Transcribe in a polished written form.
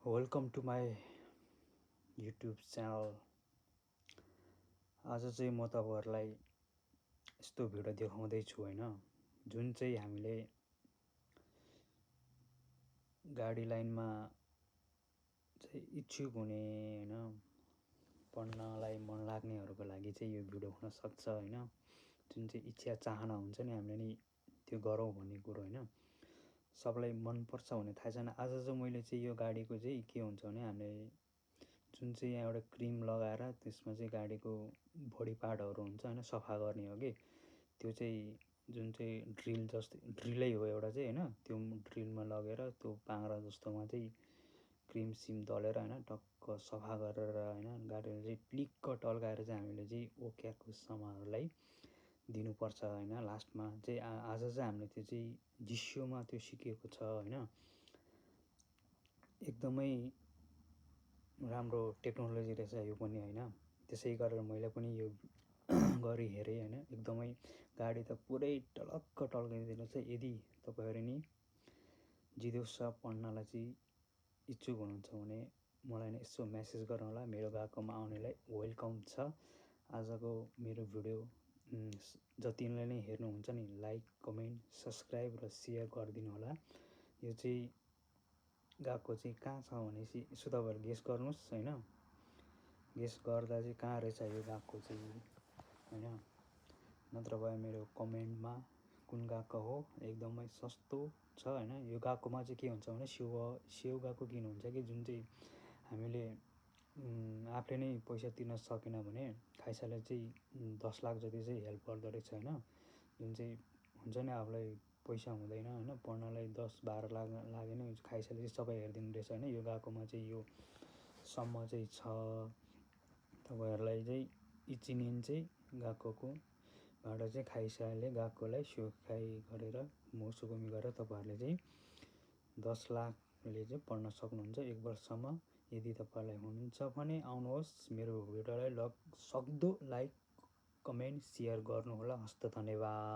Welcome to my YouTube channel. आज चाहिँ म तपाईँहरूलाई यस्तो भिडियो देखाउँदैछु होइन, जुन चाहिँ हामीले गाडी लाइनमा चाहिँ इच्छुक हुने होइन, पढ्नलाई मन लाग्नेहरूको लागि चाहिँ यो भिडियो हुन सक्छ होइन। जुन चाहिँ इच्छा चाहना हुन्छ नि हामीले नि त्यो गरौँ भन्ने कुरो होइन, सबलाई मनपर्छ भन्ने थाहा छैन। आज चाहिँ मैले चाहिँ यो गाडीको चाहिँ के हुन्छ भने हामीले जुन चाहिँ यहाँ एउटा क्रिम लगाएर त्यसमा चाहिँ गाडीको बडी पार्टहरू हुन्छ होइन सफा गर्ने हो कि त्यो चाहिँ जुन चाहिँ ड्रिलै हो एउटा चाहिँ होइन, त्यो ड्रिलमा लगेर त्यो पाङ्रा जस्तोमा चाहिँ क्रिम सिम दलेर होइन टक्क सफा गरेर होइन गाडीलाई चाहिँ प्लिक्क टल्काएर चाहिँ हामीले चाहिँ ओकेको सामानहरूलाई दिनुपर्छ होइन। लास्टमा चाहिँ आज चाहिँ हामीले त्यो चाहिँ जिस्योमा त्यो सिकेको छ होइन। एकदमै राम्रो टेक्नोलोजी रहेछ यो पनि होइन। त्यसै गरेर मैले पनि यो गरी हेरेँ होइन। एकदमै गाडी त पुरै टलक्क टल्काइदिएर चाहिँ यदि तपाईँहरू नि जिदोस् पढ्नलाई चाहिँ इच्छुक हुनुहुन्छ भने मलाई नै यसो मेसेज गर्नु होला। मेरो गएकोमा आउनेलाई वेलकम छ। आजको मेरो भिडियो जतिले नै हेर्नुहुन्छ नि लाइक कमेन्ट सब्सक्राइब र सेयर गरिदिनु होला। यो चाहिँ गएको चाहिँ कहाँ छ भनेपछि यसो तपाईँहरू गेस गर्नुहोस् होइन। गेस गर्दा चाहिँ कहाँ रहेछ यो गएको चाहिँ होइन। नत्र भए मेरो कमेन्टमा कुन गएको हो। एकदमै सस्तो छ होइन। यो गएकोमा चाहिँ के हुन्छ भने सेउ गएको किन हुन्छ कि जुन चाहिँ हामीले आफूले नै पैसा तिर्न सकेन भने खाइसाले चाहिँ 10 लाख जति चाहिँ हेल्प गर्दो रहेछ होइन। जुन चाहिँ हुन्छ नि आफूलाई पैसा हुँदैन होइन, पढ्नलाई 10-12 लाख लाग्यो भने खाइसाले चाहिँ सबै हेरिदिनु रहेछ होइन। यो गएकोमा चाहिँ यो सम्म चाहिँ छ। तपाईँहरूलाई चाहिँ इचिनिन चाहिँ गएकोको बाट चाहिँ खाइसाले गएकोलाई सुखाइ गरेर मुसुकुमी गरेर तपाईँहरूले चाहिँ 10 लाखले चाहिँ पढ्न सक्नुहुन्छ 1 वर्षमा। यदि तपाईँलाई हुनुहुन्छ भने आउनुहोस्। मेरो भिडियोलाई सक्दो लाइक कमेन्ट सेयर गर्नुहोला। हस्त धन्यवाद।